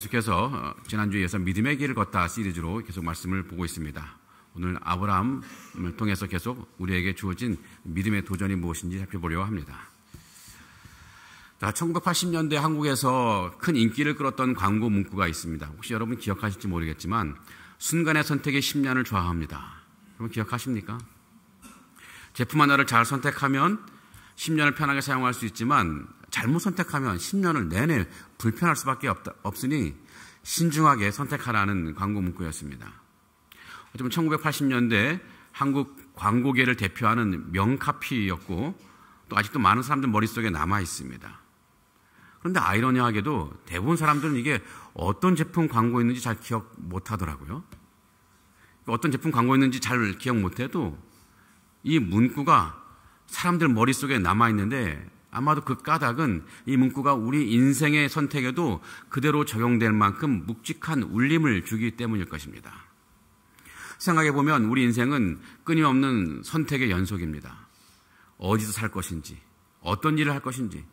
계속해서 지난주에 이어서 믿음의 길을 걷다 시리즈로 계속 말씀을 보고 있습니다. 오늘 아브라함을 통해서 계속 우리에게 주어진 믿음의 도전이 무엇인지 살펴보려고 합니다. 1980년대 한국에서 큰 인기를 끌었던 광고 문구가 있습니다. 혹시 여러분 기억하실지 모르겠지만 순간의 선택이 10년을 좌우합니다. 여러분 기억하십니까? 제품 하나를 잘 선택하면 10년을 편하게 사용할 수 있지만 잘못 선택하면 10년을 내내 불편할 수밖에 없으니 신중하게 선택하라는 광고 문구였습니다. 어쩌면 1980년대 한국 광고계를 대표하는 명카피였고 또 아직도 많은 사람들 머릿속에 남아 있습니다. 그런데 아이러니하게도 대부분 사람들은 이게 어떤 제품 광고였는지 잘 기억 못 하더라고요. 어떤 제품 광고였는지 잘 기억 못 해도 이 문구가 사람들 머릿속에 남아 있는데 아마도 그 까닭은 이 문구가 우리 인생의 선택에도 그대로 적용될 만큼 묵직한 울림을 주기 때문일 것입니다. 생각해보면 우리 인생은 끊임없는 선택의 연속입니다. 어디서 살 것인지, 어떤 일을 할 것인지,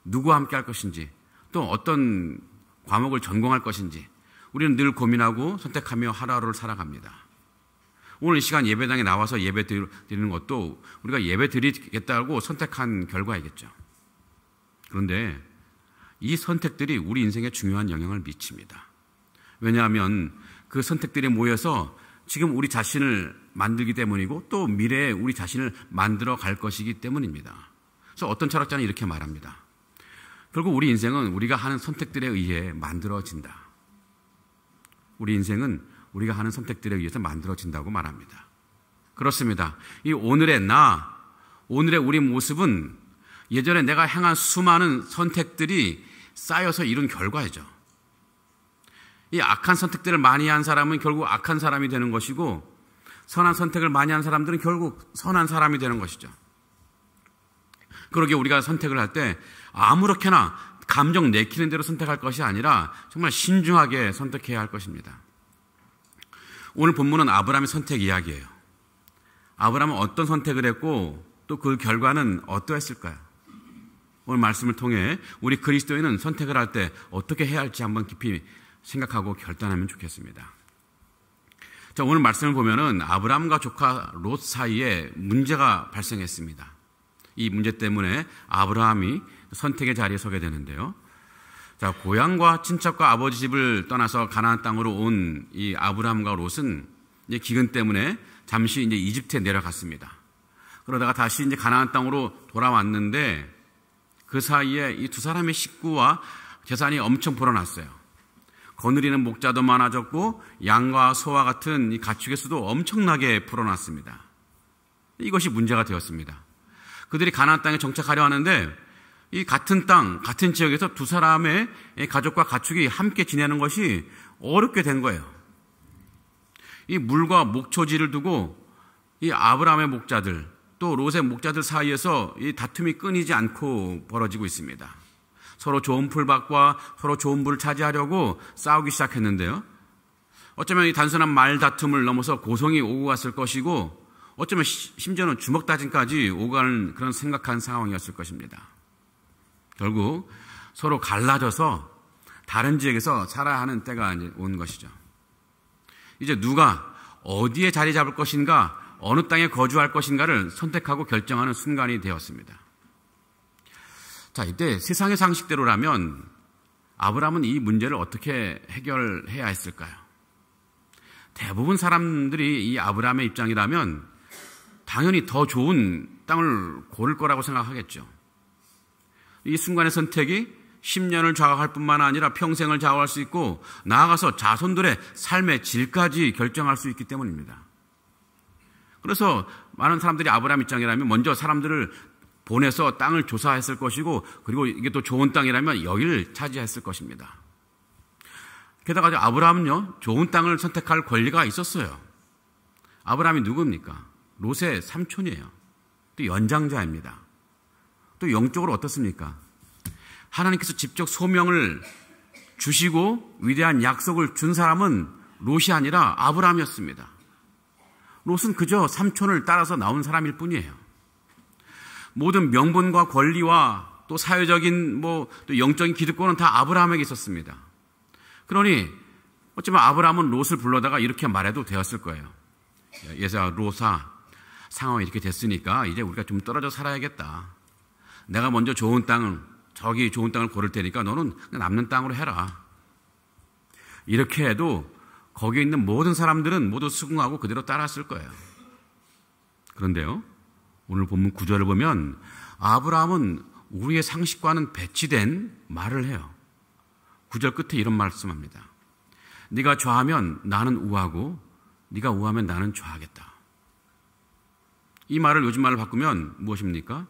누구와 함께 할 것인지, 또 어떤 과목을 전공할 것인지 우리는 늘 고민하고 선택하며 하루하루를 살아갑니다. 오늘 이 시간 예배당에 나와서 예배 드리는 것도 우리가 예배 드리겠다고 선택한 결과이겠죠. 그런데 이 선택들이 우리 인생에 중요한 영향을 미칩니다. 왜냐하면 그 선택들이 모여서 지금 우리 자신을 만들기 때문이고 또 미래에 우리 자신을 만들어 갈 것이기 때문입니다. 그래서 어떤 철학자는 이렇게 말합니다. 결국 우리 인생은 우리가 하는 선택들에 의해 만들어진다. 우리 인생은 우리가 하는 선택들에 의해서 만들어진다고 말합니다. 그렇습니다. 이 오늘의 나, 오늘의 우리 모습은 예전에 내가 행한 수많은 선택들이 쌓여서 이룬 결과이죠. 이 악한 선택들을 많이 한 사람은 결국 악한 사람이 되는 것이고 선한 선택을 많이 한 사람들은 결국 선한 사람이 되는 것이죠. 그러기에 우리가 선택을 할 때 아무렇게나 감정 내키는 대로 선택할 것이 아니라 정말 신중하게 선택해야 할 것입니다. 오늘 본문은 아브라함의 선택 이야기예요. 아브라함은 어떤 선택을 했고 또 그 결과는 어떠했을까요? 오늘 말씀을 통해 우리 그리스도인은 선택을 할 때 어떻게 해야 할지 한번 깊이 생각하고 결단하면 좋겠습니다. 자, 오늘 말씀을 보면은 아브라함과 조카 롯 사이에 문제가 발생했습니다. 이 문제 때문에 아브라함이 선택의 자리에 서게 되는데요. 자, 고향과 친척과 아버지 집을 떠나서 가나안 땅으로 온 이 아브라함과 롯은 이제 기근 때문에 잠시 이제 이집트에 내려갔습니다. 그러다가 다시 이제 가나안 땅으로 돌아왔는데 그 사이에 이 두 사람의 식구와 재산이 엄청 불어났어요. 거느리는 목자도 많아졌고 양과 소와 같은 이 가축의 수도 엄청나게 불어났습니다. 이것이 문제가 되었습니다. 그들이 가나안 땅에 정착하려 하는데 이 같은 땅, 같은 지역에서 두 사람의 가족과 가축이 함께 지내는 것이 어렵게 된 거예요. 이 물과 목초지를 두고 이 아브라함의 목자들 또 롯의 목자들 사이에서 이 다툼이 끊이지 않고 벌어지고 있습니다. 서로 좋은 풀밭과 서로 좋은 물을 차지하려고 싸우기 시작했는데요. 어쩌면 이 단순한 말 다툼을 넘어서 고성이 오고 갔을 것이고 어쩌면 심지어는 주먹 다짐까지 오고 가는 그런 생각한 상황이었을 것입니다. 결국 서로 갈라져서 다른 지역에서 살아야 하는 때가 온 것이죠. 이제 누가 어디에 자리 잡을 것인가, 어느 땅에 거주할 것인가를 선택하고 결정하는 순간이 되었습니다. 자, 이때 세상의 상식대로라면 아브라함은 이 문제를 어떻게 해결해야 했을까요? 대부분 사람들이 이 아브라함의 입장이라면 당연히 더 좋은 땅을 고를 거라고 생각하겠죠. 이 순간의 선택이 10년을 좌우할 뿐만 아니라 평생을 좌우할 수 있고 나아가서 자손들의 삶의 질까지 결정할 수 있기 때문입니다. 그래서 많은 사람들이 아브라함 입장이라면 먼저 사람들을 보내서 땅을 조사했을 것이고 그리고 이게 또 좋은 땅이라면 여기를 차지했을 것입니다. 게다가 아브라함은요, 좋은 땅을 선택할 권리가 있었어요. 아브라함이 누굽니까? 롯의 삼촌이에요. 또 연장자입니다. 또 영적으로 어떻습니까? 하나님께서 직접 소명을 주시고 위대한 약속을 준 사람은 롯이 아니라 아브라함이었습니다. 롯은 그저 삼촌을 따라서 나온 사람일 뿐이에요. 모든 명분과 권리와 또 사회적인 또 영적인 기득권은 다 아브라함에게 있었습니다. 그러니 어쩌면 아브라함은 롯을 불러다가 이렇게 말해도 되었을 거예요. 예사 롯아, 상황이 이렇게 됐으니까 이제 우리가 좀 떨어져 살아야겠다. 내가 먼저 저기 좋은 땅을 고를 테니까 너는 남는 땅으로 해라. 이렇게 해도 거기에 있는 모든 사람들은 모두 수긍하고 그대로 따랐을 거예요. 그런데요, 오늘 본문 9절을 보면 아브라함은 우리의 상식과는 배치된 말을 해요. 9절 끝에 이런 말씀합니다. 네가 좌하면 나는 우하고 네가 우하면 나는 좌하겠다. 이 말을 요즘 말로 바꾸면 무엇입니까?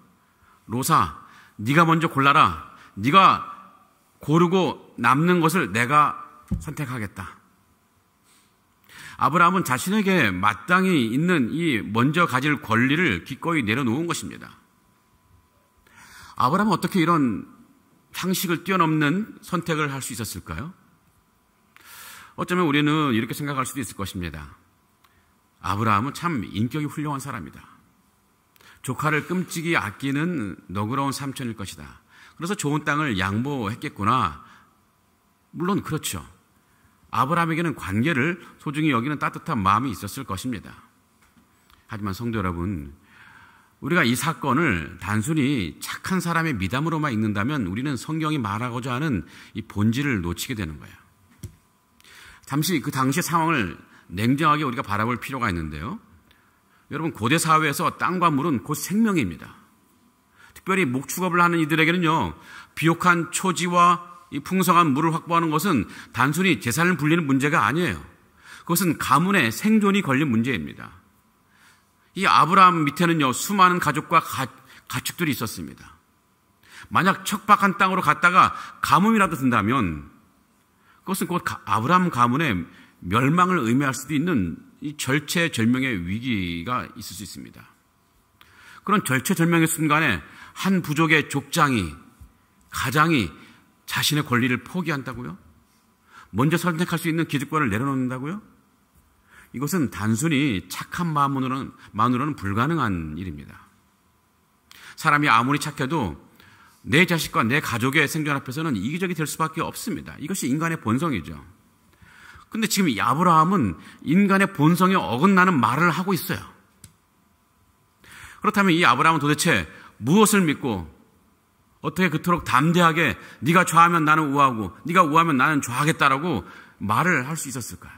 롯아, 네가 먼저 골라라. 네가 고르고 남는 것을 내가 선택하겠다. 아브라함은 자신에게 마땅히 있는 이 먼저 가질 권리를 기꺼이 내려놓은 것입니다. 아브라함은 어떻게 이런 상식을 뛰어넘는 선택을 할 수 있었을까요? 어쩌면 우리는 이렇게 생각할 수도 있을 것입니다. 아브라함은 참 인격이 훌륭한 사람이다. 조카를 끔찍이 아끼는 너그러운 삼촌일 것이다. 그래서 좋은 땅을 양보했겠구나. 물론 그렇죠. 아브라함에게는 관계를 소중히 여기는 따뜻한 마음이 있었을 것입니다. 하지만 성도 여러분, 우리가 이 사건을 단순히 착한 사람의 미담으로만 읽는다면 우리는 성경이 말하고자 하는 이 본질을 놓치게 되는 거예요. 잠시 그 당시의 상황을 냉정하게 우리가 바라볼 필요가 있는데요. 여러분, 고대 사회에서 땅과 물은 곧 생명입니다. 특별히 목축업을 하는 이들에게는요, 비옥한 초지와 이 풍성한 물을 확보하는 것은 단순히 재산을 불리는 문제가 아니에요. 그것은 가문의 생존이 걸린 문제입니다. 이 아브라함 밑에는요, 수많은 가족과 가축들이 있었습니다. 만약 척박한 땅으로 갔다가 가뭄이라도 든다면 그것은 곧 아브라함 가문의 멸망을 의미할 수도 있는 이 절체절명의 위기가 있을 수 있습니다. 그런 절체절명의 순간에 한 부족의 족장이, 가장이 자신의 권리를 포기한다고요? 먼저 선택할 수 있는 기득권을 내려놓는다고요? 이것은 단순히 착한 마음으로는 불가능한 일입니다. 사람이 아무리 착해도 내 자식과 내 가족의 생존 앞에서는 이기적이 될 수밖에 없습니다. 이것이 인간의 본성이죠. 근데 지금 이 아브라함은 인간의 본성에 어긋나는 말을 하고 있어요. 그렇다면 이 아브라함은 도대체 무엇을 믿고 어떻게 그토록 담대하게 네가 좌하면 나는 우하고 네가 우하면 나는 좌하겠다라고 말을 할 수 있었을까요?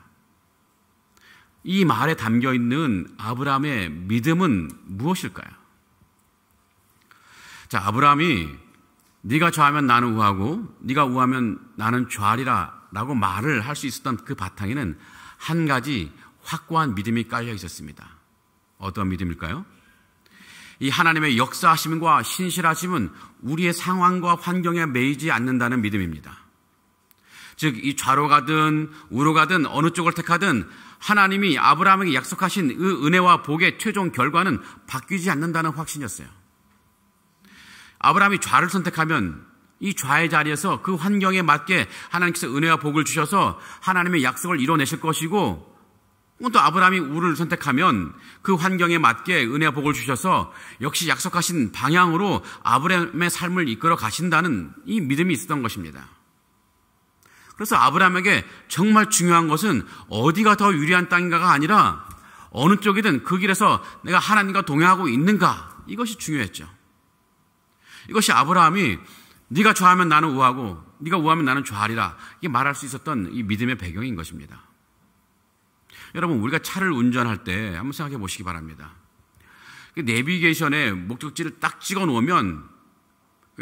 이 말에 담겨있는 아브라함의 믿음은 무엇일까요? 자, 아브라함이 네가 좌하면 나는 우하고 네가 우하면 나는 좌하리라 라고 말을 할 수 있었던 그 바탕에는 한 가지 확고한 믿음이 깔려 있었습니다. 어떤 믿음일까요? 이 하나님의 역사하심과 신실하심은 우리의 상황과 환경에 매이지 않는다는 믿음입니다. 즉, 이 좌로 가든 우로 가든 어느 쪽을 택하든 하나님이 아브라함에게 약속하신 그 은혜와 복의 최종 결과는 바뀌지 않는다는 확신이었어요. 아브라함이 좌를 선택하면 이 좌의 자리에서 그 환경에 맞게 하나님께서 은혜와 복을 주셔서 하나님의 약속을 이뤄내실 것이고, 또 아브라함이 우를 선택하면 그 환경에 맞게 은혜와 복을 주셔서 역시 약속하신 방향으로 아브라함의 삶을 이끌어 가신다는 이 믿음이 있었던 것입니다. 그래서 아브라함에게 정말 중요한 것은 어디가 더 유리한 땅인가가 아니라 어느 쪽이든 그 길에서 내가 하나님과 동행하고 있는가, 이것이 중요했죠. 이것이 아브라함이 네가 좌하면 나는 우하고 네가 우하면 나는 좌하리라, 이게 말할 수 있었던 이 믿음의 배경인 것입니다. 여러분, 우리가 차를 운전할 때 한번 생각해 보시기 바랍니다. 내비게이션에 목적지를 딱 찍어 놓으면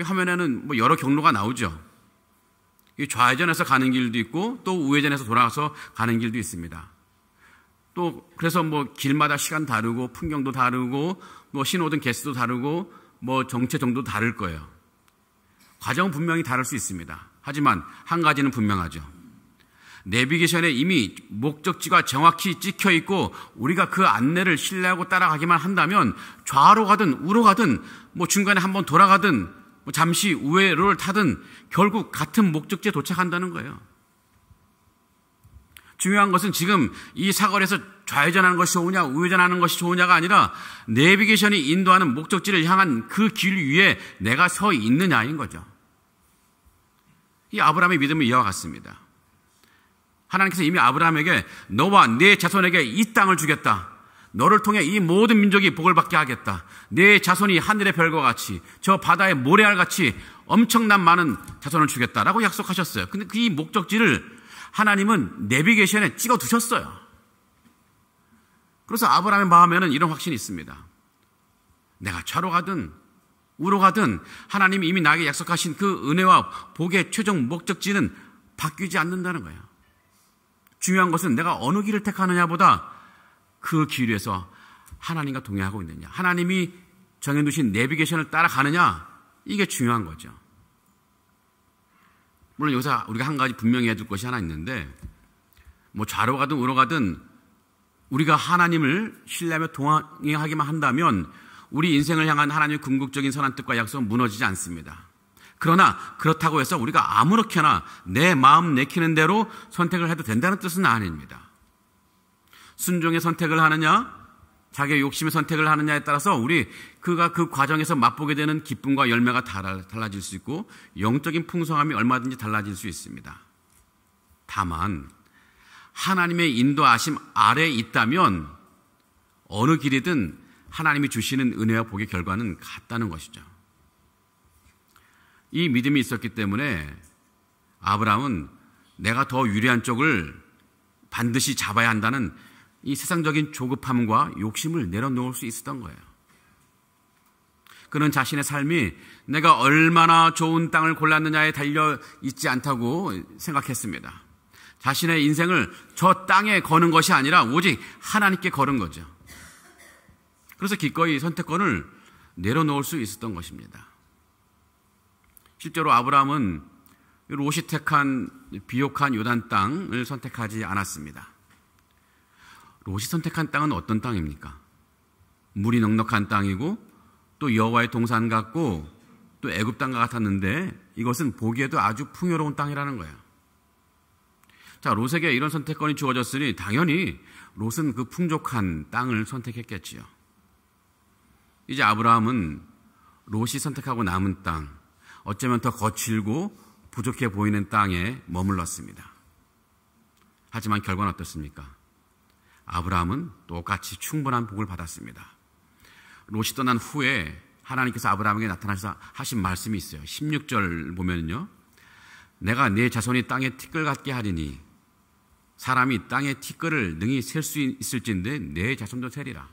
화면에는 뭐 여러 경로가 나오죠. 좌회전해서 가는 길도 있고 또 우회전해서 돌아가서 가는 길도 있습니다. 또 그래서 뭐 길마다 시간 다르고 풍경도 다르고 뭐 신호등 개수도 다르고 뭐 정체 정도 다를 거예요. 과정은 분명히 다를 수 있습니다. 하지만 한 가지는 분명하죠. 내비게이션에 이미 목적지가 정확히 찍혀 있고 우리가 그 안내를 신뢰하고 따라가기만 한다면 좌로 가든 우로 가든 뭐 중간에 한번 돌아가든 뭐 잠시 우회로를 타든 결국 같은 목적지에 도착한다는 거예요. 중요한 것은 지금 이 사거리에서 좌회전하는 것이 좋으냐 우회전하는 것이 좋으냐가 아니라 내비게이션이 인도하는 목적지를 향한 그 길 위에 내가 서 있느냐인 거죠. 이 아브라함의 믿음은 이와 같습니다. 하나님께서 이미 아브라함에게 너와 네 자손에게 이 땅을 주겠다. 너를 통해 이 모든 민족이 복을 받게 하겠다. 네 자손이 하늘의 별과 같이 저 바다의 모래알 같이 엄청난 많은 자손을 주겠다라고 약속하셨어요. 근데 이 목적지를 하나님은 내비게이션에 찍어 두셨어요. 그래서 아브라함의 마음에는 이런 확신이 있습니다. 내가 좌로 가든 우로 가든 하나님이 이미 나에게 약속하신 그 은혜와 복의 최종 목적지는 바뀌지 않는다는 거예요. 중요한 것은 내가 어느 길을 택하느냐보다 그 길 위에서 하나님과 동행하고 있느냐, 하나님이 정해두신 내비게이션을 따라가느냐, 이게 중요한 거죠. 물론 여기서 우리가 한 가지 분명히 해둘 것이 하나 있는데, 뭐 좌로 가든 우로 가든 우리가 하나님을 신뢰하며 동행하기만 한다면 우리 인생을 향한 하나님의 궁극적인 선한 뜻과 약속은 무너지지 않습니다. 그러나 그렇다고 해서 우리가 아무렇게나 내 마음 내키는 대로 선택을 해도 된다는 뜻은 아닙니다. 순종의 선택을 하느냐, 자기의 욕심의 선택을 하느냐에 따라서 그가 그 과정에서 맛보게 되는 기쁨과 열매가 달라질 수 있고 영적인 풍성함이 얼마든지 달라질 수 있습니다. 다만 하나님의 인도하심 아래에 있다면 어느 길이든 하나님이 주시는 은혜와 복의 결과는 같다는 것이죠. 이 믿음이 있었기 때문에 아브라함은 내가 더 유리한 쪽을 반드시 잡아야 한다는 이 세상적인 조급함과 욕심을 내려놓을 수 있었던 거예요. 그는 자신의 삶이 내가 얼마나 좋은 땅을 골랐느냐에 달려 있지 않다고 생각했습니다. 자신의 인생을 저 땅에 거는 것이 아니라 오직 하나님께 걸은 거죠. 그래서 기꺼이 선택권을 내려놓을 수 있었던 것입니다. 실제로 아브라함은 롯이 택한 비옥한 요단 땅을 선택하지 않았습니다. 롯이 선택한 땅은 어떤 땅입니까? 물이 넉넉한 땅이고 또 여호와의 동산 같고 또 애굽 땅과 같았는데 이것은 보기에도 아주 풍요로운 땅이라는 거예요. 자, 롯에게 이런 선택권이 주어졌으니 당연히 롯은 그 풍족한 땅을 선택했겠지요. 이제 아브라함은 롯이 선택하고 남은 땅, 어쩌면 더 거칠고 부족해 보이는 땅에 머물렀습니다. 하지만 결과는 어떻습니까? 아브라함은 똑같이 충분한 복을 받았습니다. 롯이 떠난 후에 하나님께서 아브라함에게 나타나셔서 하신 말씀이 있어요. 16절 보면요, 내가 네 자손이 땅에 티끌 같게 하리니 사람이 땅에 티끌을 능히 셀 수 있을진데 내 자손도 세리라.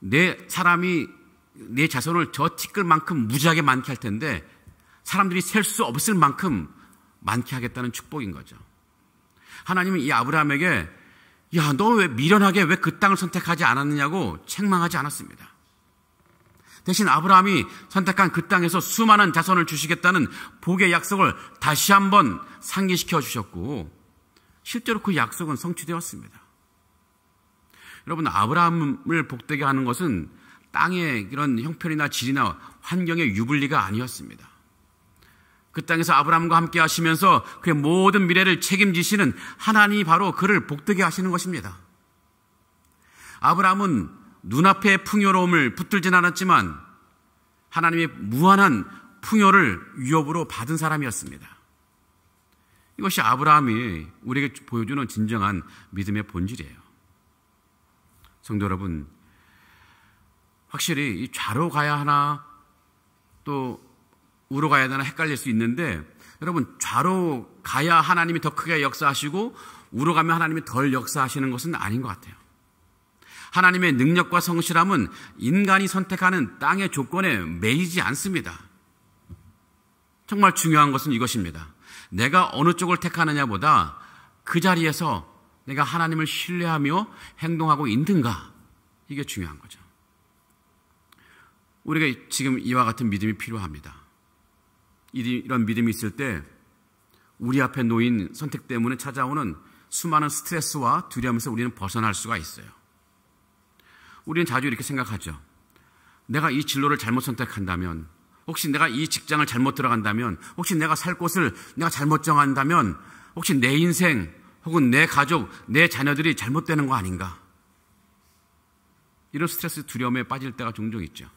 내 자손을 저 티끌만큼 무지하게 많게 할 텐데 사람들이 셀 수 없을 만큼 많게 하겠다는 축복인 거죠. 하나님은 이 아브라함에게 야, 너 왜 미련하게 왜 그 땅을 선택하지 않았느냐고 책망하지 않았습니다. 대신 아브라함이 선택한 그 땅에서 수많은 자손을 주시겠다는 복의 약속을 다시 한번 상기시켜 주셨고 실제로 그 약속은 성취되었습니다. 여러분, 아브라함을 복되게 하는 것은 땅의 이런 형편이나 질이나 환경의 유불리가 아니었습니다. 그 땅에서 아브라함과 함께 하시면서 그의 모든 미래를 책임지시는 하나님이 바로 그를 복되게 하시는 것입니다. 아브라함은 눈앞의 풍요로움을 붙들진 않았지만 하나님의 무한한 풍요를 위협으로 받은 사람이었습니다. 이것이 아브라함이 우리에게 보여주는 진정한 믿음의 본질이에요. 성도 여러분, 확실히 이 좌로 가야 하나 또 우로 가야 되나 헷갈릴 수 있는데 여러분, 좌로 가야 하나님이 더 크게 역사하시고 우로 가면 하나님이 덜 역사하시는 것은 아닌 것 같아요. 하나님의 능력과 성실함은 인간이 선택하는 땅의 조건에 매이지 않습니다. 정말 중요한 것은 이것입니다. 내가 어느 쪽을 택하느냐보다 그 자리에서 내가 하나님을 신뢰하며 행동하고 있는가, 이게 중요한 거죠. 우리가 지금 이와 같은 믿음이 필요합니다. 이런 믿음이 있을 때 우리 앞에 놓인 선택 때문에 찾아오는 수많은 스트레스와 두려움에서 우리는 벗어날 수가 있어요. 우리는 자주 이렇게 생각하죠. 내가 이 진로를 잘못 선택한다면, 혹시 내가 이 직장을 잘못 들어간다면, 혹시 내가 살 곳을 내가 잘못 정한다면, 혹시 내 인생 혹은 내 가족, 내 자녀들이 잘못되는 거 아닌가? 이런 스트레스, 두려움에 빠질 때가 종종 있죠.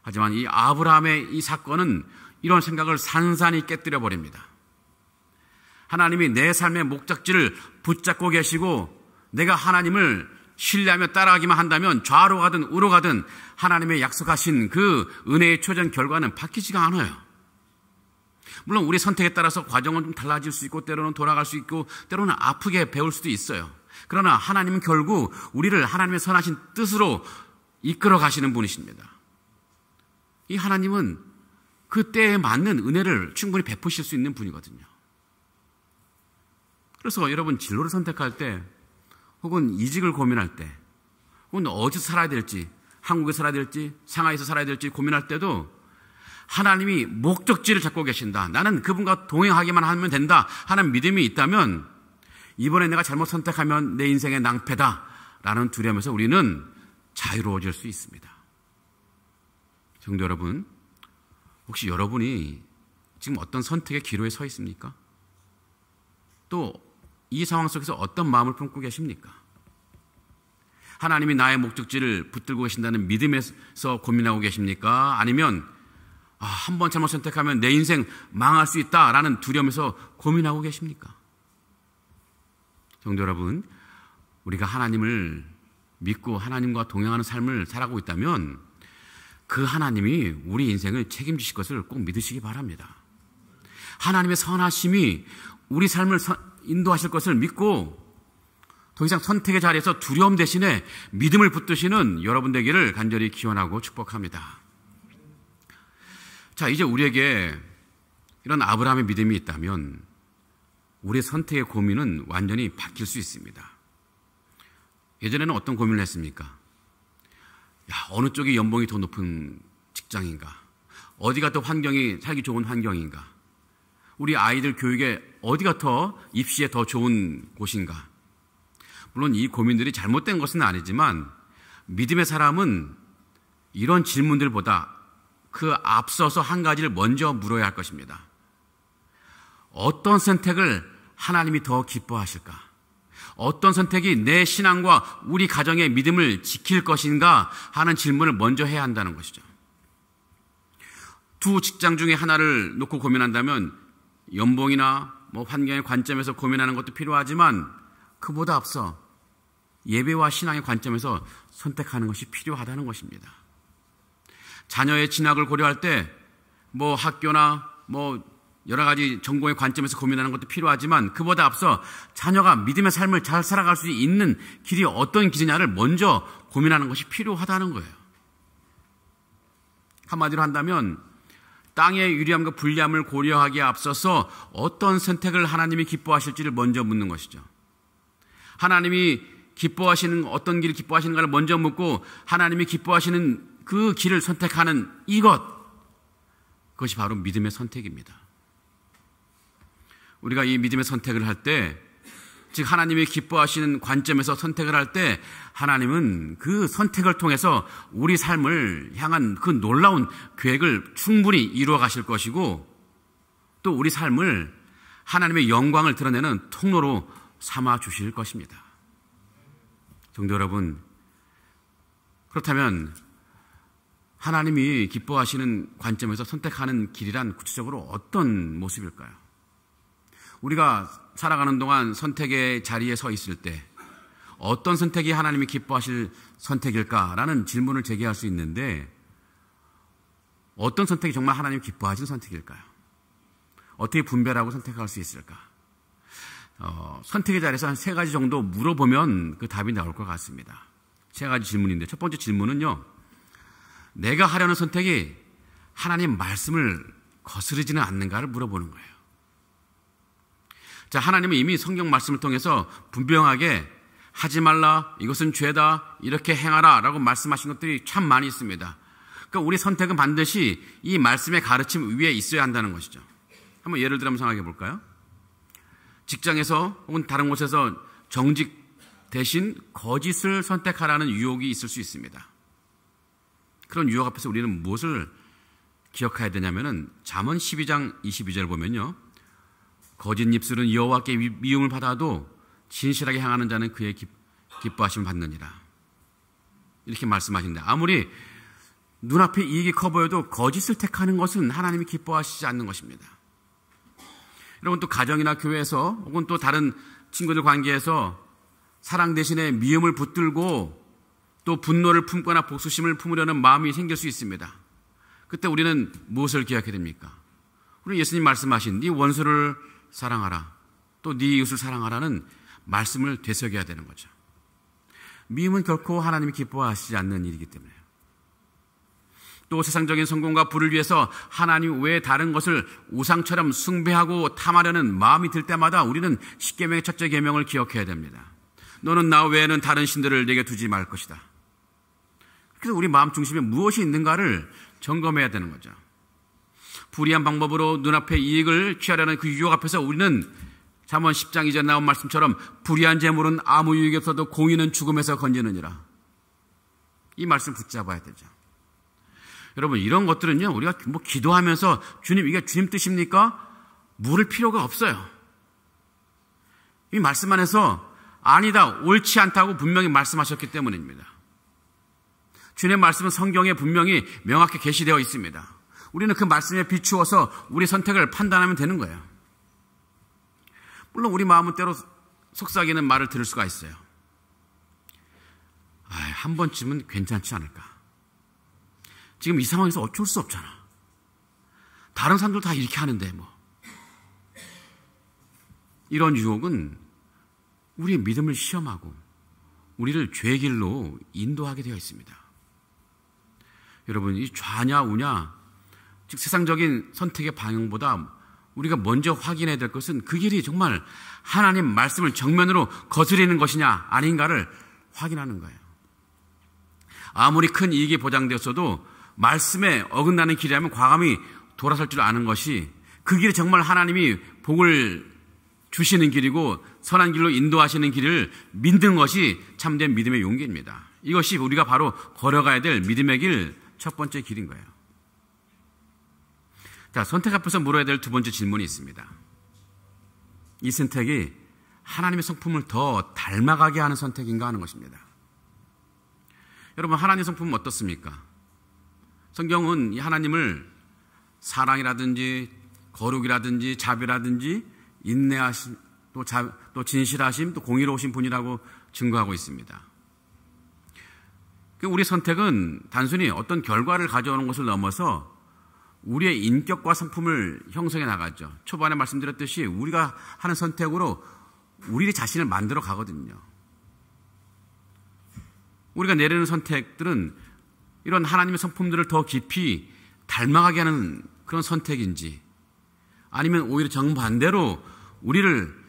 하지만 이 아브라함의 이 사건은 이런 생각을 산산히 깨뜨려 버립니다. 하나님이 내 삶의 목적지를 붙잡고 계시고 내가 하나님을 신뢰하며 따라가기만 한다면 좌로 가든 우로 가든 하나님의 약속하신 그 은혜의 초전 결과는 바뀌지가 않아요. 물론 우리 선택에 따라서 과정은 좀 달라질 수 있고 때로는 돌아갈 수 있고 때로는 아프게 배울 수도 있어요. 그러나 하나님은 결국 우리를 하나님의 선하신 뜻으로 이끌어 가시는 분이십니다. 이 하나님은 그 때에 맞는 은혜를 충분히 베푸실 수 있는 분이거든요. 그래서 여러분 진로를 선택할 때 혹은 이직을 고민할 때 혹은 어디서 살아야 될지 한국에 살아야 될지 상하이에서 살아야 될지 고민할 때도 하나님이 목적지를 잡고 계신다. 나는 그분과 동행하기만 하면 된다 하는 믿음이 있다면 이번에 내가 잘못 선택하면 내 인생의 낭패다 라는 두려움에서 우리는 자유로워질 수 있습니다. 성도 여러분, 혹시 여러분이 지금 어떤 선택의 기로에 서 있습니까? 또 이 상황 속에서 어떤 마음을 품고 계십니까? 하나님이 나의 목적지를 붙들고 계신다는 믿음에서 고민하고 계십니까? 아니면 한 번 잘못 선택하면 내 인생 망할 수 있다라는 두려움에서 고민하고 계십니까? 성도 여러분, 우리가 하나님을 믿고 하나님과 동행하는 삶을 살아가고 있다면 그 하나님이 우리 인생을 책임지실 것을 꼭 믿으시기 바랍니다. 하나님의 선하심이 우리 삶을 인도하실 것을 믿고 더 이상 선택의 자리에서 두려움 대신에 믿음을 붙드시는 여러분 되기를 간절히 기원하고 축복합니다. 자, 이제 우리에게 이런 아브라함의 믿음이 있다면 우리의 선택의 고민은 완전히 바뀔 수 있습니다. 예전에는 어떤 고민을 했습니까? 어느 쪽이 연봉이 더 높은 직장인가? 어디가 더 환경이 살기 좋은 환경인가? 우리 아이들 교육에 어디가 더 입시에 더 좋은 곳인가? 물론 이 고민들이 잘못된 것은 아니지만 믿음의 사람은 이런 질문들보다 그 앞서서 한 가지를 먼저 물어야 할 것입니다. 어떤 선택을 하나님이 더 기뻐하실까? 어떤 선택이 내 신앙과 우리 가정의 믿음을 지킬 것인가 하는 질문을 먼저 해야 한다는 것이죠. 두 직장 중에 하나를 놓고 고민한다면 연봉이나 환경의 관점에서 고민하는 것도 필요하지만 그보다 앞서 예배와 신앙의 관점에서 선택하는 것이 필요하다는 것입니다. 자녀의 진학을 고려할 때 학교나 여러 가지 전공의 관점에서 고민하는 것도 필요하지만 그보다 앞서 자녀가 믿음의 삶을 잘 살아갈 수 있는 길이 어떤 길이냐를 먼저 고민하는 것이 필요하다는 거예요. 한마디로 한다면 땅의 유리함과 불리함을 고려하기에 앞서서 어떤 선택을 하나님이 기뻐하실지를 먼저 묻는 것이죠. 하나님이 기뻐하시는 어떤 길을 기뻐하시는가를 먼저 묻고 하나님이 기뻐하시는 그 길을 선택하는 그것이 바로 믿음의 선택입니다. 우리가 이 믿음의 선택을 할 때, 즉 하나님이 기뻐하시는 관점에서 선택을 할 때 하나님은 그 선택을 통해서 우리 삶을 향한 그 놀라운 계획을 충분히 이루어 가실 것이고 또 우리 삶을 하나님의 영광을 드러내는 통로로 삼아 주실 것입니다. 성도 여러분, 그렇다면 하나님이 기뻐하시는 관점에서 선택하는 길이란 구체적으로 어떤 모습일까요? 우리가 살아가는 동안 선택의 자리에 서 있을 때 어떤 선택이 하나님이 기뻐하실 선택일까라는 질문을 제기할 수 있는데 어떤 선택이 정말 하나님이 기뻐하시는 선택일까요? 어떻게 분별하고 선택할 수 있을까? 선택의 자리에서 한 3가지 정도 물어보면 그 답이 나올 것 같습니다. 3가지 질문인데 첫 번째 질문은요. 내가 하려는 선택이 하나님 말씀을 거스르지는 않는가를 물어보는 거예요. 자, 하나님은 이미 성경 말씀을 통해서 분명하게 하지 말라, 이것은 죄다, 이렇게 행하라 라고 말씀하신 것들이 참 많이 있습니다. 그러니까 우리 선택은 반드시 이 말씀의 가르침 위에 있어야 한다는 것이죠. 한번 예를 들어 한번 생각해 볼까요? 직장에서 혹은 다른 곳에서 정직 대신 거짓을 선택하라는 유혹이 있을 수 있습니다. 그런 유혹 앞에서 우리는 무엇을 기억해야 되냐면은 잠언 12장 22절 보면요. 거짓 입술은 여호와께 미움을 받아도 진실하게 향하는 자는 그의 기뻐하심을 받느니라. 이렇게 말씀하신다. 아무리 눈앞에 이익이 커 보여도 거짓을 택하는 것은 하나님이 기뻐하시지 않는 것입니다. 여러분 또 가정이나 교회에서 혹은 또 다른 친구들 관계에서 사랑 대신에 미움을 붙들고 또 분노를 품거나 복수심을 품으려는 마음이 생길 수 있습니다. 그때 우리는 무엇을 기억해야 됩니까? 우리 예수님 말씀하신 네 원수를 사랑하라, 또 네 이웃을 사랑하라는 말씀을 되새겨야 되는 거죠. 미움은 결코 하나님이 기뻐하시지 않는 일이기 때문에요. 또 세상적인 성공과 부를 위해서 하나님 외에 다른 것을 우상처럼 숭배하고 탐하려는 마음이 들 때마다 우리는 십계명의 첫째 계명을 기억해야 됩니다. 너는 나 외에는 다른 신들을 내게 두지 말 것이다. 그래서 우리 마음 중심에 무엇이 있는가를 점검해야 되는 거죠. 불의한 방법으로 눈앞의 이익을 취하려는 그 유혹 앞에서 우리는 잠언 10장 이전에 나온 말씀처럼 불의한 재물은 아무 유익이 없어도 공의는 죽음에서 건지느니라. 이 말씀 붙잡아야 되죠. 여러분 이런 것들은요 우리가 기도하면서 주님 이게 주님 뜻입니까? 물을 필요가 없어요. 이 말씀 안에서 아니다, 옳지 않다고 분명히 말씀하셨기 때문입니다. 주님의 말씀은 성경에 분명히 명확히 계시되어 있습니다. 우리는 그 말씀에 비추어서 우리 선택을 판단하면 되는 거예요. 물론 우리 마음은 때로 속삭이는 말을 들을 수가 있어요. 한 번쯤은 괜찮지 않을까. 지금 이 상황에서 어쩔 수 없잖아. 다른 사람들 다 이렇게 하는데 뭐. 이런 유혹은 우리의 믿음을 시험하고 우리를 죄의 길로 인도하게 되어 있습니다. 여러분 이 좌냐 우냐, 즉 세상적인 선택의 방향보다 우리가 먼저 확인해야 될 것은 그 길이 정말 하나님 말씀을 정면으로 거스르는 것이냐 아닌가를 확인하는 거예요. 아무리 큰 이익이 보장되었어도 말씀에 어긋나는 길이라면 과감히 돌아설 줄 아는 것이 그 길이 정말 하나님이 복을 주시는 길이고 선한 길로 인도하시는 길을 믿는 것이 참된 믿음의 용기입니다. 이것이 우리가 바로 걸어가야 될 믿음의 길 첫 번째 길인 거예요. 자, 선택 앞에서 물어야 될 두 번째 질문이 있습니다. 이 선택이 하나님의 성품을 더 닮아가게 하는 선택인가 하는 것입니다. 여러분 하나님의 성품은 어떻습니까? 성경은 이 하나님을 사랑이라든지 거룩이라든지 자비라든지 인내하심, 또 진실하심, 또 공의로우신 분이라고 증거하고 있습니다. 우리 선택은 단순히 어떤 결과를 가져오는 것을 넘어서 우리의 인격과 성품을 형성해 나가죠. 초반에 말씀드렸듯이 우리가 하는 선택으로 우리 자신을 만들어 가거든요. 우리가 내리는 선택들은 이런 하나님의 성품들을 더 깊이 닮아가게 하는 그런 선택인지 아니면 오히려 정반대로 우리를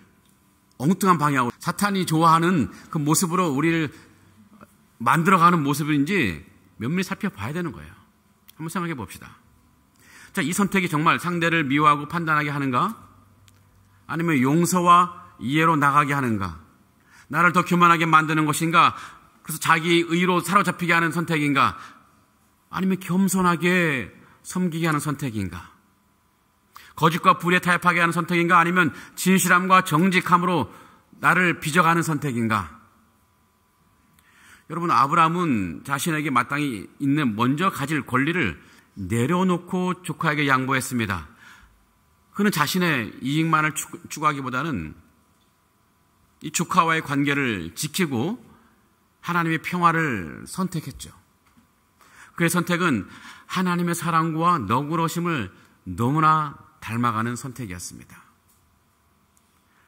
엉뚱한 방향으로 사탄이 좋아하는 그 모습으로 우리를 만들어가는 모습인지 면밀히 살펴봐야 되는 거예요. 한번 생각해 봅시다. 자, 이 선택이 정말 상대를 미워하고 판단하게 하는가? 아니면 용서와 이해로 나가게 하는가? 나를 더 교만하게 만드는 것인가? 그래서 자기 의로 사로잡히게 하는 선택인가? 아니면 겸손하게 섬기게 하는 선택인가? 거짓과 불에 타협하게 하는 선택인가? 아니면 진실함과 정직함으로 나를 빚어가는 선택인가? 여러분 아브라함은 자신에게 마땅히 있는 먼저 가질 권리를 내려놓고 조카에게 양보했습니다. 그는 자신의 이익만을 추구하기보다는 이 조카와의 관계를 지키고 하나님의 평화를 선택했죠. 그의 선택은 하나님의 사랑과 너그러심을 너무나 닮아가는 선택이었습니다.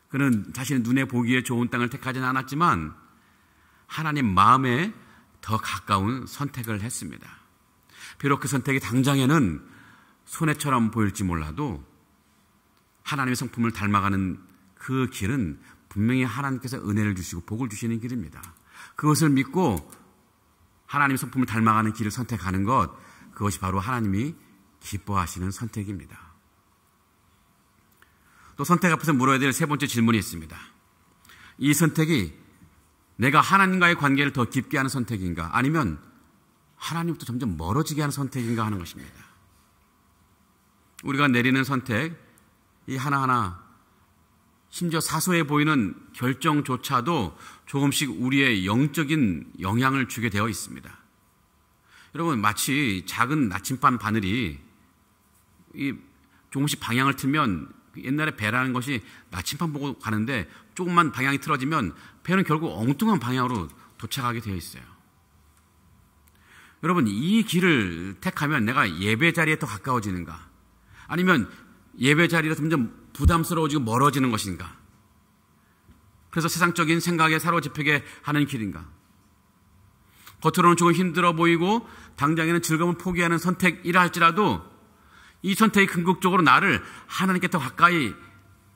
그는 자신의 눈에 보기에 좋은 땅을 택하지는 않았지만 하나님 마음에 더 가까운 선택을 했습니다. 비록 그 선택이 당장에는 손해처럼 보일지 몰라도 하나님의 성품을 닮아가는 그 길은 분명히 하나님께서 은혜를 주시고 복을 주시는 길입니다. 그것을 믿고 하나님의 성품을 닮아가는 길을 선택하는 것, 그것이 바로 하나님이 기뻐하시는 선택입니다. 또 선택 앞에서 물어야 될 세 번째 질문이 있습니다. 이 선택이 내가 하나님과의 관계를 더 깊게 하는 선택인가? 아니면 하나님부터 점점 멀어지게 하는 선택인가 하는 것입니다. 우리가 내리는 선택, 이 하나하나 심지어 사소해 보이는 결정조차도 조금씩 우리의 영적인 영향을 주게 되어 있습니다. 여러분 마치 작은 나침반 바늘이 조금씩 방향을 틀면 옛날에 배라는 것이 나침반 보고 가는데 조금만 방향이 틀어지면 배는 결국 엉뚱한 방향으로 도착하게 되어 있어요. 여러분, 이 길을 택하면 내가 예배 자리에 더 가까워지는가? 아니면 예배 자리로 점점 부담스러워지고 멀어지는 것인가? 그래서 세상적인 생각에 사로잡히게 하는 길인가? 겉으로는 조금 힘들어 보이고 당장에는 즐거움을 포기하는 선택이라 할지라도 이 선택이 궁극적으로 나를 하나님께 더 가까이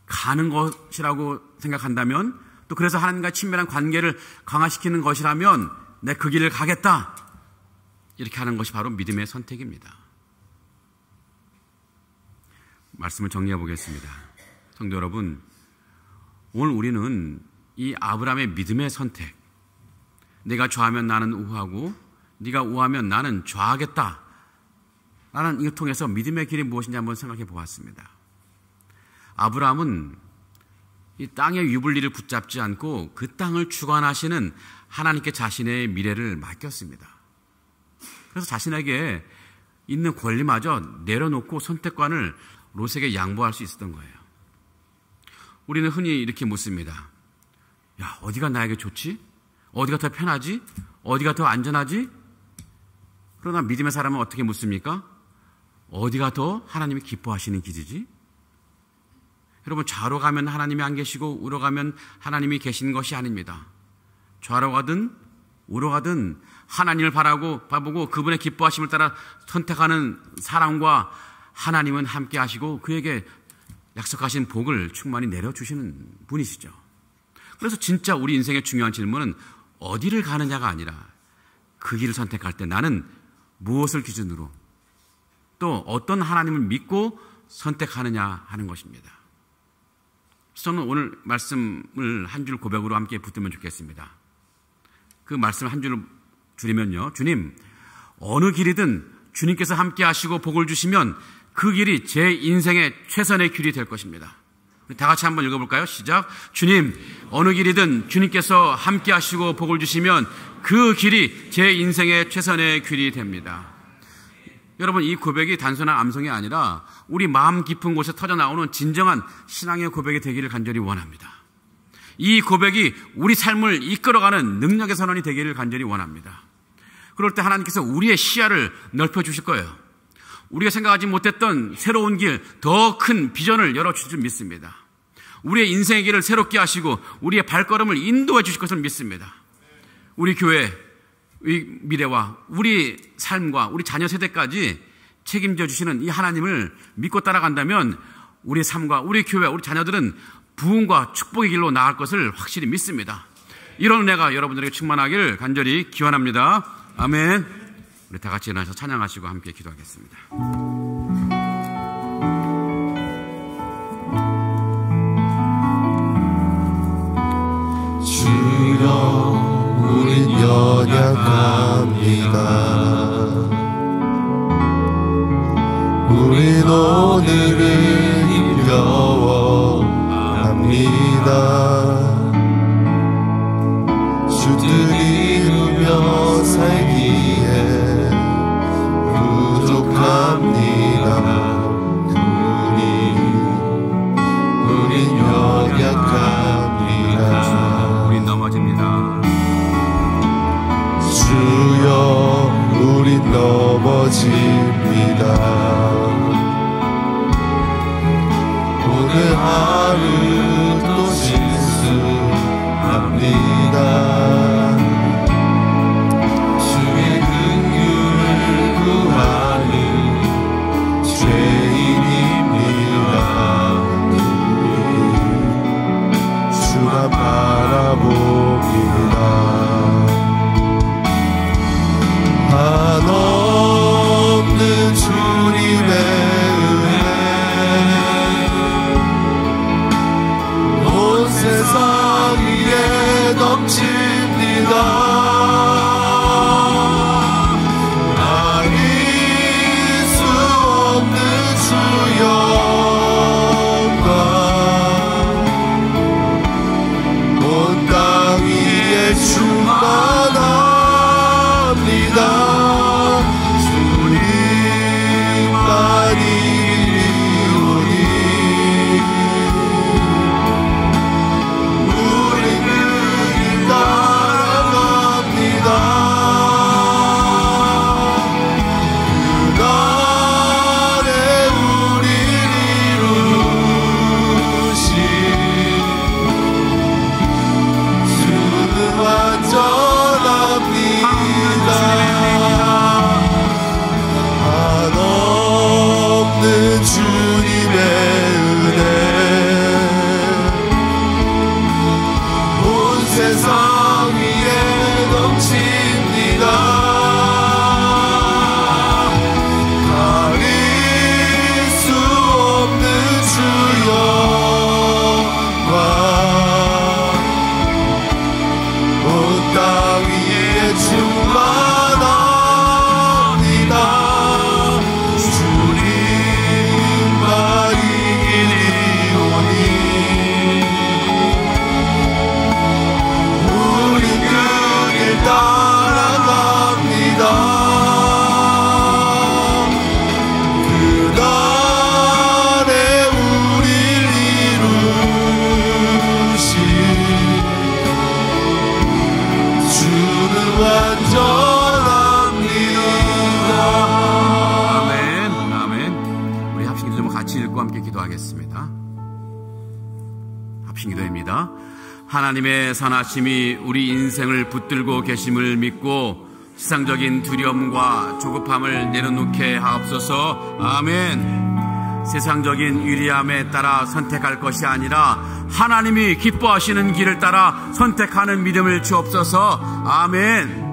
가는 것이라고 생각한다면, 또 그래서 하나님과 친밀한 관계를 강화시키는 것이라면 내 그 길을 가겠다, 이렇게 하는 것이 바로 믿음의 선택입니다. 말씀을 정리해 보겠습니다. 성도 여러분, 오늘 우리는 이 아브라함의 믿음의 선택, 내가 좌하면 나는 우하고 네가 우하면 나는 좌하겠다 라는 이걸 통해서 믿음의 길이 무엇인지 한번 생각해 보았습니다. 아브라함은 이 땅의 유불리를 붙잡지 않고 그 땅을 주관하시는 하나님께 자신의 미래를 맡겼습니다. 그래서 자신에게 있는 권리마저 내려놓고 선택권을 롯에게 양보할 수 있었던 거예요. 우리는 흔히 이렇게 묻습니다. 야, 어디가 나에게 좋지? 어디가 더 편하지? 어디가 더 안전하지? 그러나 믿음의 사람은 어떻게 묻습니까? 어디가 더 하나님이 기뻐하시는 길이지? 여러분, 좌로 가면 하나님이 안 계시고 우로 가면 하나님이 계시는 것이 아닙니다. 좌로 가든 우로 가든 하나님을 바라보고 그분의 기뻐하심을 따라 선택하는 사람과 하나님은 함께 하시고 그에게 약속하신 복을 충만히 내려주시는 분이시죠. 그래서 진짜 우리 인생의 중요한 질문은 어디를 가느냐가 아니라 그 길을 선택할 때 나는 무엇을 기준으로 또 어떤 하나님을 믿고 선택하느냐 하는 것입니다. 저는 오늘 말씀을 한 줄 고백으로 함께 붙들면 좋겠습니다. 그 말씀을 한 줄로 줄이면요, 주님, 어느 길이든 주님께서 함께 하시고 복을 주시면 그 길이 제 인생의 최선의 길이 될 것입니다. 다 같이 한번 읽어볼까요? 시작. 주님, 어느 길이든 주님께서 함께 하시고 복을 주시면 그 길이 제 인생의 최선의 길이 됩니다. 여러분, 이 고백이 단순한 암송이 아니라 우리 마음 깊은 곳에 터져나오는 진정한 신앙의 고백이 되기를 간절히 원합니다. 이 고백이 우리 삶을 이끌어가는 능력의 선언이 되기를 간절히 원합니다. 그럴 때 하나님께서 우리의 시야를 넓혀주실 거예요. 우리가 생각하지 못했던 새로운 길, 더 큰 비전을 열어주실 줄 믿습니다. 우리의 인생의 길을 새롭게 하시고 우리의 발걸음을 인도해 주실 것을 믿습니다. 우리 교회의 미래와 우리 삶과 우리 자녀 세대까지 책임져 주시는 이 하나님을 믿고 따라간다면 우리 삶과 우리 교회, 우리 자녀들은 부흥과 축복의 길로 나아갈 것을 확실히 믿습니다. 이런 은혜가 여러분들에게 충만하길 간절히 기원합니다. 아멘. 우리 다 같이 일어나서 찬양하시고 함께 기도하겠습니다. 주여, 우린 연약합니다. 우린 오늘을 힘겨워합니다. 주 뜻 이루며 살기에 부족합니다. 우린 연약합니다. 우린 넘어집니다. 주여, 우린 넘어집니다. 오늘 하루 또 실수합니다. 주의 긍휼을 구하는 죄인입니다. 주만 바라봅니다. 한없는 주님의 은혜 온 세상 위에 넘칩니다. 나릴 수 없는 주 영광 온 땅 위에 충만합니다. 합심 기도입니다. 하나님의 선하심이 우리 인생을 붙들고 계심을 믿고 세상적인 두려움과 조급함을 내려놓게 하옵소서. 아멘. 세상적인 유리함에 따라 선택할 것이 아니라 하나님이 기뻐하시는 길을 따라 선택하는 믿음을 주옵소서. 아멘.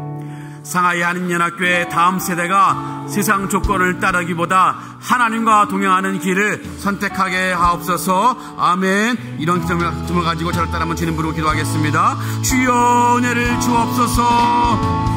상하이 한인연합교회 다음 세대가 세상 조건을 따르기보다 하나님과 동행하는 길을 선택하게 하옵소서. 아멘. 이런 기도를 가지고 저를 따라 한번 주님 부르고 기도하겠습니다. 주여 은혜를 주옵소서.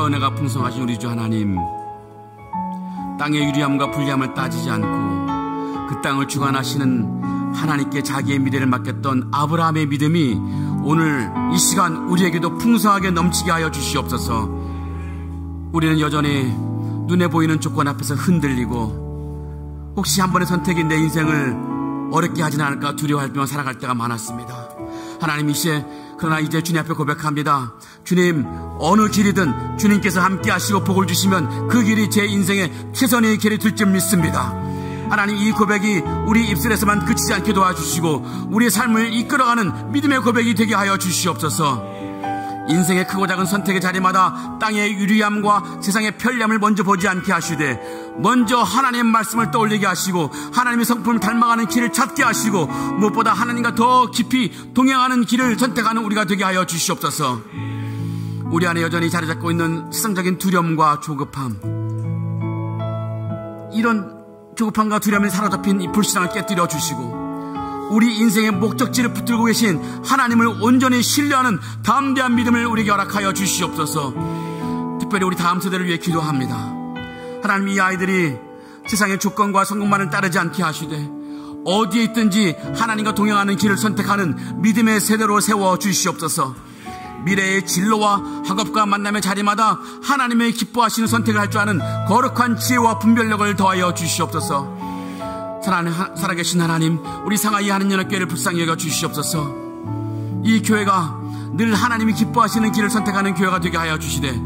은혜가 풍성하신 우리 주 하나님, 땅의 유리함과 불리함을 따지지 않고 그 땅을 주관하시는 하나님께 자기의 미래를 맡겼던 아브라함의 믿음이 오늘 이 시간 우리에게도 풍성하게 넘치게 하여 주시옵소서. 우리는 여전히 눈에 보이는 조건 앞에서 흔들리고 혹시 한 번의 선택이 내 인생을 어렵게 하진 않을까 두려워하며 살아갈 때가 많았습니다. 하나님, 그러나 이제 주님 앞에 고백합니다. 주님, 어느 길이든 주님께서 함께 하시고 복을 주시면 그 길이 제 인생의 최선의 길이 될 줄 믿습니다. 하나님, 이 고백이 우리 입술에서만 그치지 않게 도와주시고 우리의 삶을 이끌어가는 믿음의 고백이 되게 하여 주시옵소서. 인생의 크고 작은 선택의 자리마다 땅의 유리함과 세상의 편리함을 먼저 보지 않게 하시되 먼저 하나님의 말씀을 떠올리게 하시고 하나님의 성품을 닮아가는 길을 찾게 하시고 무엇보다 하나님과 더 깊이 동행하는 길을 선택하는 우리가 되게 하여 주시옵소서. 우리 안에 여전히 자리 잡고 있는 세상적인 두려움과 조급함, 이런 조급함과 두려움에 사로잡힌 이 불신앙을 깨뜨려 주시고 우리 인생의 목적지를 붙들고 계신 하나님을 온전히 신뢰하는 담대한 믿음을 우리에게 허락하여 주시옵소서. 특별히 우리 다음 세대를 위해 기도합니다. 하나님, 이 아이들이 세상의 조건과 성공만을 따르지 않게 하시되 어디에 있든지 하나님과 동행하는 길을 선택하는 믿음의 세대로 세워 주시옵소서. 미래의 진로와 학업과 만남의 자리마다 하나님의 기뻐하시는 선택을 할 줄 아는 거룩한 지혜와 분별력을 더하여 주시옵소서. 살아계신 하나님, 우리 상하이 한인연합교회를 불쌍히 여겨 주시옵소서. 이 교회가 늘 하나님이 기뻐하시는 길을 선택하는 교회가 되게 하여 주시되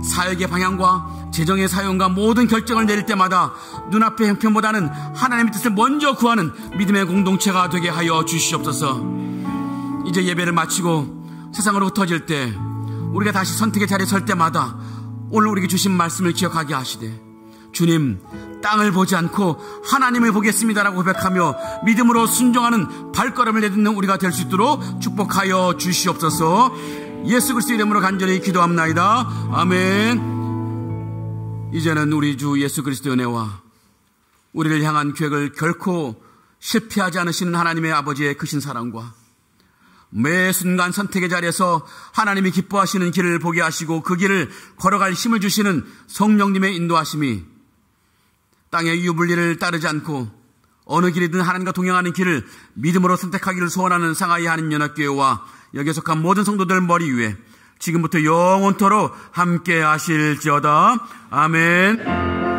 사역의 방향과 재정의 사용과 모든 결정을 내릴 때마다 눈앞의 형편보다는 하나님의 뜻을 먼저 구하는 믿음의 공동체가 되게 하여 주시옵소서. 이제 예배를 마치고 세상으로 흩어질 때 우리가 다시 선택의 자리에 설 때마다 오늘 우리에게 주신 말씀을 기억하게 하시되 주님, 땅을 보지 않고 하나님을 보겠습니다라고 고백하며 믿음으로 순종하는 발걸음을 내딛는 우리가 될 수 있도록 축복하여 주시옵소서. 예수 그리스도의 이름으로 간절히 기도합나이다. 아멘. 이제는 우리 주 예수 그리스도의 은혜와 우리를 향한 계획을 결코 실패하지 않으시는 하나님의 아버지의 크신 사랑과 매 순간 선택의 자리에서 하나님이 기뻐하시는 길을 보게 하시고 그 길을 걸어갈 힘을 주시는 성령님의 인도하심이 땅의 유불리를 따르지 않고 어느 길이든 하나님과 동행하는 길을 믿음으로 선택하기를 소원하는 상하이 한인연합교회와 여기에 속한 모든 성도들 머리 위에 지금부터 영원토록 함께 하실지어다. 아멘.